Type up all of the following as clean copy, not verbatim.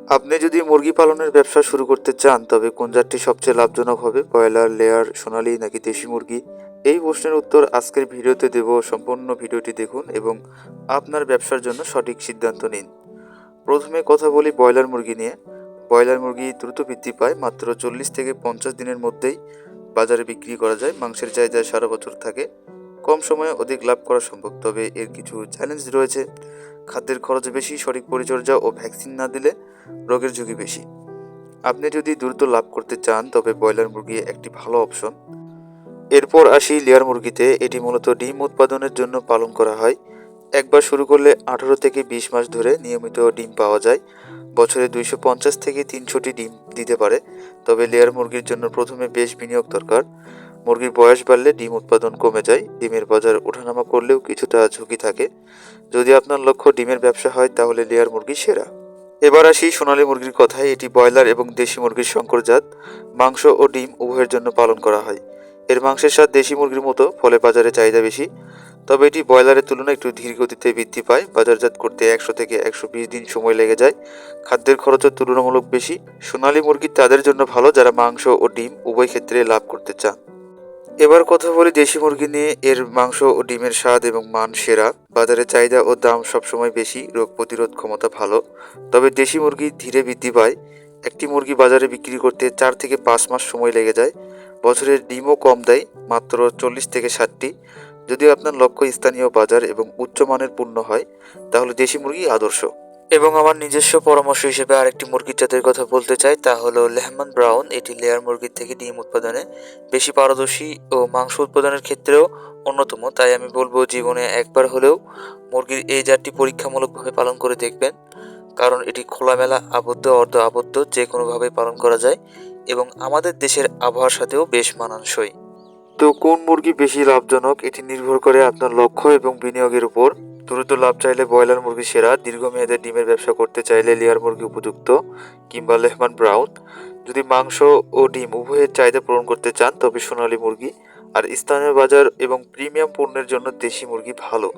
আপনি যদি মুরগি পালনের ব্যবসা শুরু করতে চান তবে কোন জাতটি সবচেয়ে লাভজনক হবে, ব্রয়লার, লেয়ার, সোনালী নাকি দেশি মুরগি? এই প্রশ্নের উত্তর আজকের ভিডিওতে দেব। সম্পূর্ণ ভিডিওটি দেখুন এবং আপনার ব্যবসার জন্য সঠিক সিদ্ধান্ত নিন। প্রথমে কথা বলি ব্রয়লার মুরগি নিয়ে। ব্রয়লার মুরগি দ্রুত বৃদ্ধি পায়, মাত্র 40 থেকে 50 দিনের মধ্যেই বাজারে বিক্রি করা যায়। মাংসের চাহিদা সারা বছর থাকে, কম সময়ে অধিক লাভ করা সম্ভব। তবে এর কিছু চ্যালেঞ্জ রয়েছে। খাদ্যের খরচ বেশি, সঠিক পরিচর্যা ও ভ্যাকসিন না দিলে রোগের ঝুঁকি বেশি। আপনি যদি দ্রুত লাভ করতে চান তবে ব্রয়লার মুরগি একটি ভালো অপশন। এরপর আসি লেয়ার মুরগিতে। এটি মূলত ডিম উৎপাদনের জন্য পালন করা হয়। একবার শুরু করলে 18 থেকে 20 মাস ধরে নিয়মিত ডিম পাওয়া যায়। বছরে 250 থেকে 300টি ডিম দিতে পারে। তবে লেয়ার মুরগির জন্য প্রথমে বেশ বিনিয়োগ দরকার। মুরগির বয়স বাড়লে ডিম উৎপাদন কমে যায়। ডিমের বাজার ওঠানামা করলেও কিছুটা ঝুঁকি থাকে। যদি আপনার লক্ষ্য ডিমের ব্যবসা হয় তাহলে লেয়ার মুরগি সেরা। এবার আসি সোনালী মুরগির কথায়। এটি ব্রয়লার এবং দেশি মুরগির সংকর জাত। মাংস ও ডিম উভয়ের জন্য পালন করা হয়। এর মাংসের স্বাদ দেশি মুরগির মতো, ফলে বাজারে চাহিদা বেশি। তবে এটি ব্রয়লারের তুলনায় একটু ধীর গতিতে বৃদ্ধি পায়। বাজারজাত করতে 100 থেকে 120 দিন সময় লেগে যায়। খাদ্যের খরচও তুলনামূলক বেশি। সোনালী মুরগি তাদের জন্য ভালো যারা মাংস ও ডিম উভয় ক্ষেত্রে লাভ করতে চান। এবার কথা বলি দেশি মুরগি নিয়ে। এর মাংস ও ডিমের স্বাদ এবং মান সেরা। বাজারে চাহিদা ও দাম সবসময় বেশি, রোগ প্রতিরোধ ক্ষমতা ভালো। তবে দেশি মুরগি ধীরে বৃদ্ধি পায়। একটি মুরগি বাজারে বিক্রি করতে 4 থেকে 5 মাস সময় লেগে যায়। বছরের ডিমও কম দেয়, মাত্র 40 থেকে 60টি। যদি আপনার লক্ষ্য স্থানীয় বাজার এবং উচ্চমানের পণ্য হয় তাহলে দেশি মুরগি আদর্শ। এবং আমার নিজস্ব পরামর্শ হিসেবে আরেকটি মুরগির জাতের কথা বলতে চাই, তা হলো লেহমান ব্রাউন। এটি লেয়ার মুরগির থেকে ডিম উৎপাদনে বেশি পারদর্শী ও মাংস উৎপাদনের ক্ষেত্রেও অন্যতম। তাই আমি বলবো জীবনে একবার হলেও মুরগির এই জাতটি পরীক্ষামূলকভাবে পালন করে দেখবেন। কারণ এটি খোলামেলা, আবদ্ধ, অর্ধ আবদ্ধ, যে কোনোভাবে পালন করা যায় এবং আমাদের দেশের আবহাওয়ার সাথেও বেশ মানানসই। তো কোন মুরগি বেশি লাভজনক, এটি নির্ভর করে আপনার লক্ষ্য এবং বিনিয়োগের উপর। দ্রুত লাভ চাইলে ব্রয়লার মুরগি সেরা। দীর্ঘমেয়াদে ডিমের ব্যবসা করতে চাইলে লেয়ার মুরগি উপযুক্ত, কিংবা লেহমান ব্রাউন। যদি মাংস ও ডিম উভয়ের চাহিদা পূরণ করতে চান তবে সোনালী মুরগি। আর স্থানীয় বাজার এবং প্রিমিয়াম পণ্যের জন্য দেশি মুরগি ভালো।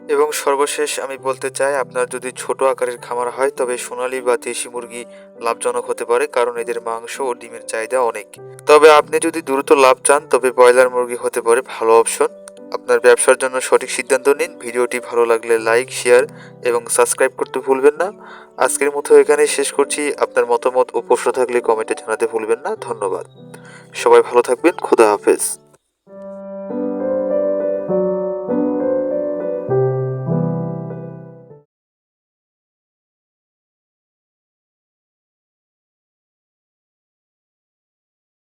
এবং সর্বশেষ আমি বলতে চাই, আপনার যদি ছোট আকারের খামার হয় তবে সোনালী বা দেশি মুরগি লাভজনক হতে পারে, কারণ এদের মাংস ও ডিমের চাহিদা অনেক। তবে আপনি যদি দ্রুত লাভ চান তবে ব্রয়লার মুরগি হতে পারে ভালো অপশন। আপনার ব্যবসার জন্য সঠিক সিদ্ধান্ত নিন। ভিডিওটি ভালো লাগলে লাইক, শেয়ার এবং সাবস্ক্রাইব করতে ভুলবেন না। আজকের মতো এখানেই শেষ করছি। আপনার মতামত ও প্রশ্ন থাকলে কমেন্টে জানাতে ভুলবেন না। ধন্যবাদ। সবাই ভালো থাকবেন। খোদা হাফেজ।